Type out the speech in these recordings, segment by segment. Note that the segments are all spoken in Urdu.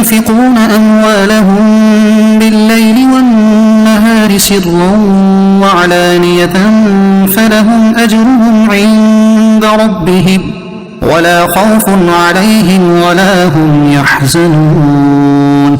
ينفقون أموالهم بالليل والنهار سرا وعلانية فلهم أجرهم عند ربهم ولا خوف عليهم ولا هم يحزنون۔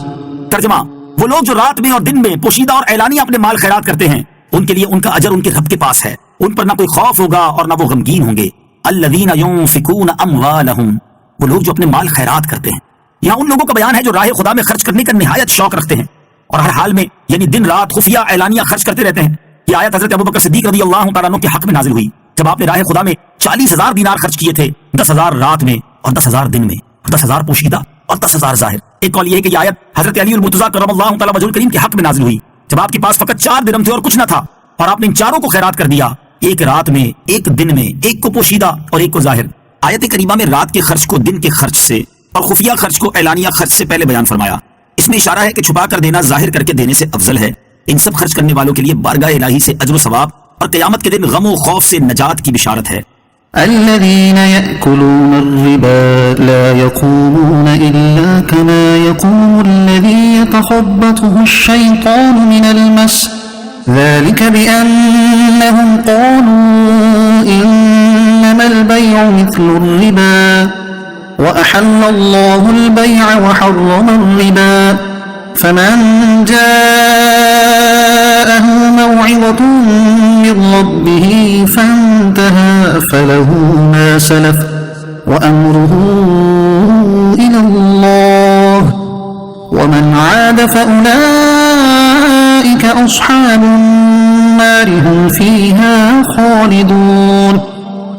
ترجمہ: وہ لوگ جو رات میں اور دن میں پوشیدہ اور اعلانیہ اپنے مال خیرات کرتے ہیں، ان کے لیے ان کا اجر ان کے رب کے پاس ہے، ان پر نہ کوئی خوف ہوگا اور نہ وہ غمگین ہوں گے۔ الذین ينفقون اموالهم، وہ لوگ جو اپنے مال خیرات کرتے ہیں۔ یہاں ان لوگوں کا بیان ہے جو راہ خدا میں خرچ کرنے کا نہایت شوق رکھتے ہیں اور ہر حال میں یعنی دن رات خفیہ اعلانیہ خرچ کرتے رہتے ہیں۔ یہ آیت حضرت ابوبکر صدیق رضی اللہ تعالیٰ عنہ کے حق میں نازل ہوئی جب آپ نے راہ خدا میں 40,000 دینار خرچ کیے تھے، 10,000 رات میں اور 10,000 دن میں، 10,000 پوشیدہ اور 10,000 ظاہر۔ ایک قول یہ ہے کہ یہ آیت حضرت علی المرتضیٰ کرم اللہ تعالیٰ وجہ الکریم کے حق میں نازل ہوئی جب آپ کے پاس فقط 4 درہم تھے اور کچھ نہ تھا، اور آپ نے ان چاروں کو خیرات کر دیا، ایک رات میں، ایک دن میں، ایک کو پوشیدہ اور ایک کو ظاہر۔ آیت کریمہ میں رات کے خرچ کو دن کے خرچ سے اور خفیہ خرچ کو اعلانیہ خرچ سے پہلے بیان فرمایا۔ اس میں اشارہ ہے کہ چھپا کر دینا ظاہر کر کے دینے سے افضل ہے۔ ان سب خرچ کرنے والوں کے لیے بارگاہ الہی سے اجر و ثواب اور قیامت کے دن غم و خوف سے نجات کی بشارت ہے۔ الذين يأكلون الربا لا يقومون إلا كما يقوم الذي يتخبطه الشيطان من المس ذلك بأنهم قالوا إنما البيع مثل الربا وأحل الله البيع وحرم الربا فمن جاءه موعظة من ربه فانتهى فله ما سلف وأمره إلى الله ومن عاد فأولئك أصحاب النار هم فيها خالدون۔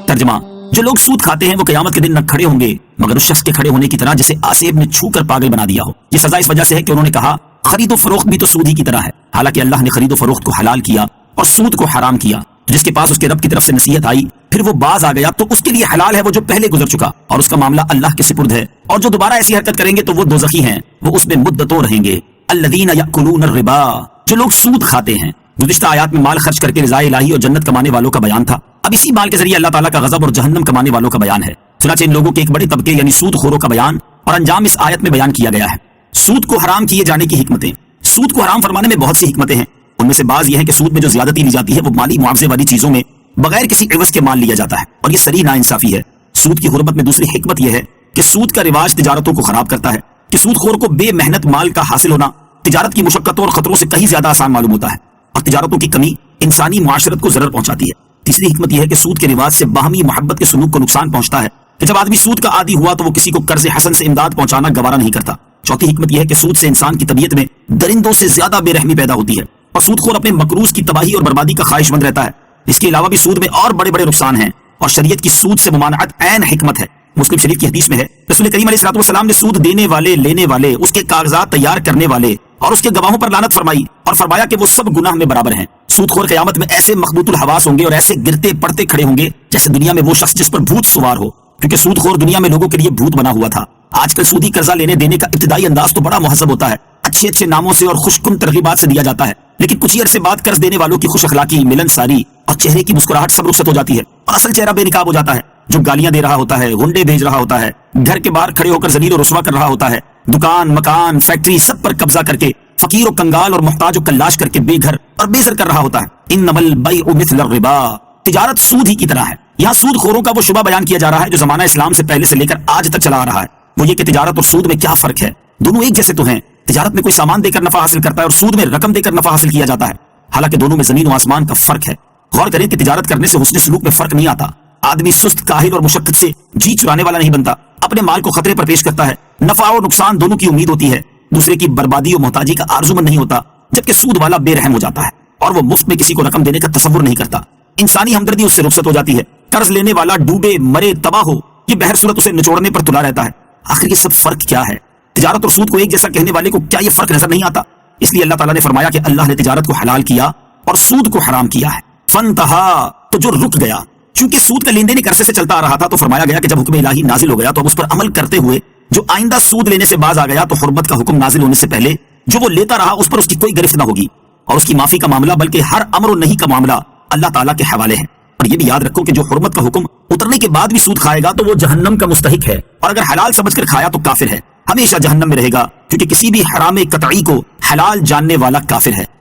ترجمہ: جو لوگ سود کھاتے ہیں وہ قیامت کے دن نہ کھڑے ہوں گے مگر اس شخص کے کھڑے ہونے کی طرح جسے آسیب نے چھو کر پاگل بنا دیا ہو۔ یہ سزا اس وجہ سے ہے کہ انہوں نے کہا خرید و فروخت بھی تو سود ہی کی طرح ہے، حالانکہ اللہ نے خرید و فروخت کو حلال کیا اور سود کو حرام کیا۔ جس کے پاس اس کے رب کی طرف سے نصیحت آئی پھر وہ باز آ گیا تو اس کے لیے حلال ہے وہ جو پہلے گزر چکا، اور اس کا معاملہ اللہ کے سپرد ہے، اور جو دوبارہ ایسی حرکت کریں گے تو وہ دوزخی ہیں، وہ اس میں مدتوں رہیں گے۔ الذین یأکلون الربا، جو لوگ سود کھاتے ہیں۔ گزشتہ آیات میں مال خرچ کر کے رضا الہی اور جنت کمانے والوں کا بیان تھا، اب اسی مال کے ذریعے اللہ تعالیٰ کا غضب اور جہنم کمانے والوں کا بیان ہے۔ چنانچہ ان لوگوں کے ایک بڑے طبقے یعنی سود خوروں کا بیان اور انجام اس آیت میں بیان کیا گیا ہے۔ سود کو حرام کیے جانے کی حکمتیں۔ سود کو حرام فرمانے میں بہت سی حکمتیں ہیں، ان میں سے بعض یہ ہے کہ سود میں جو زیادتی لی جاتی ہے وہ مالی معاوضے والی چیزوں میں بغیر کسی عوض کے مال لیا جاتا ہے، اور یہ صریح ناانصافی ہے۔ سود کی حرمت میں دوسری حکمت یہ ہے کہ سود کا رواج تجارتوں کو خراب کرتا ہے، کہ سود خور کو بے محنت مال کا حاصل ہونا تجارت کی مشقتوں اور خطروں سے کہیں زیادہ آسان معلوم ہوتا ہے، اور تجارتوں کی کمی انسانی معاشرت کو ضرر پہنچاتی ہے۔ تیسری حکمت یہ ہے کہ سود کے رواج سے باہمی محبت کے سلوک کو نقصان پہنچتا ہے، کہ جب آدمی سود کا عادی ہوا تو وہ کسی کو قرض حسن سے امداد پہنچانا گوارا نہیں کرتا۔ چوتھی حکمت یہ ہے کہ سود سے انسان کی طبیعت میں درندوں سے زیادہ بے رحمی پیدا ہوتی ہے، اور سود خور اپنے مقروض کی تباہی اور بربادی کا خواہش مند رہتا ہے۔ اس کے علاوہ بھی سود میں اور بڑے بڑے نقصان ہیں، اور شریعت کی سود سے ممانعت عین حکمت ہے۔ مسلم شریف کی حدیث میں ہے رسول کریم علیہ الصلوۃ والسلام نے سود دینے والے، لینے والے، اس کے کاغذات تیار کرنے والے اور اس کے گواہوں پر لعنت فرمائی اور فرمایا کہ وہ سب گناہ میں برابر ہیں۔ سود خور قیامت میں ایسے مخبوط الحواس ہوں گے اور ایسے گرتے پڑتے کھڑے ہوں گے جیسے دنیا میں وہ شخص جس پر بھوت سوار ہو، کیونکہ سود خور دنیا میں لوگوں کے لیے بھوت بنا ہوا تھا۔ آج کل سودی قرضہ لینے دینے کا ابتدائی انداز تو بڑا مہذب ہوتا ہے، اچھے اچھے ناموں سے اور خوش کن ترغیبات سے دیا جاتا ہے، لیکن کچھ ہی عرصے بعد قرض دینے والوں کی خوش اخلاقی، ملن ساری اور چہرے کی مسکراہٹ سب رخصت ہو جاتی ہے، اور اصل چہرہ بے نقاب ہو جاتا ہے۔ جو گالیاں دے رہا ہوتا ہے، غنڈے بھیج رہا ہوتا ہے، گھر کے باہر کھڑے ہو کر ذلیل و رسوا کر رہا ہوتا ہے، دکان، مکان، فیکٹری سب پر قبضہ کر کے فقیر و کنگال اور محتاج و کلاش کر کے بے گھر اور بے سر کر رہا ہوتا ہے۔ انما البیع مثل الربا، تجارت سود ہی کی طرح ہے۔ یہاں سود خوروں کا وہ شبہ بیان کیا جا رہا ہے جو زمانہ اسلام سے پہلے سے لے کر آج تک چلا آ رہا ہے، وہ یہ کہ تجارت اور سود میں کیا فرق ہے۔ دونوں ایک جیسے تو ہیں، تجارت میں کوئی سامان دے کر نفع حاصل کرتا ہے اور سود میں رقم دے کر نفع حاصل کیا جاتا ہے، حالانکہ دونوں میں زمین و آسمان کا فرق ہے۔ غور کریں کہ تجارت کرنے سے حسن سلوک میں فرق نہیں آتا، آدمی سست، کاہل اور مشقت سے جی چرانے والا نہیں بنتا، اپنے مال کو خطرے پر پیش کرتا ہے، نفع اور نقصان دونوں کی امید ہوتی ہے، دوسرے کی بربادی و محتاجی کا آرزومند نہیں ہوتا، جبکہ سود والا بے رحم ہو جاتا ہے اور وہ مفت میں کسی کو رقم دینے کا تصور نہیں کرتا، انسانی ہمدردی اس سے رخصت ہو جاتی ہے۔ قرض لینے والا ڈوبے مرے تباہ ہو، یہ بہر صورت اسے نچوڑنے پر تلا رہتا ہے۔ آخر یہ سب فرق کیا ہے؟ تجارت اور سود کو ایک جیسا کہنے والے کو کیا یہ فرق نظر نہیں آتا؟ اس لیے اللہ تعالیٰ نے فرمایا کہ اللہ نے تجارت کو حلال کیا اور سود کو حرام کیا ہے۔ فانتہا، تو جو رک گیا، چونکہ سود کا لین دین ایک عرصے سے چلتا آ رہا تھا تو فرمایا گیا کہ جب حکم الہی نازل ہو گیا تو اب اس پر عمل کرتے ہوئے جو آئندہ سود لینے سے باز آ گیا تو حرمت کا حکم نازل ہونے سے پہلے جو وہ لیتا رہا اس پر اس کی کوئی گرفت نہ ہوگی، اور اس کی معافی کا معاملہ بلکہ ہر امر و نہیں کا معاملہ اللہ تعالیٰ کے حوالے ہے۔ اور یہ بھی یاد رکھو کہ جو حرمت کا حکم اترنے کے بعد بھی سود کھائے گا تو وہ جہنم کا مستحق ہے، اور اگر حلال سمجھ کر کھایا تو کافر ہے، ہمیشہ جہنم میں رہے گا، کیونکہ کسی بھی حرام قطعی کو حلال جاننے والا کافر ہے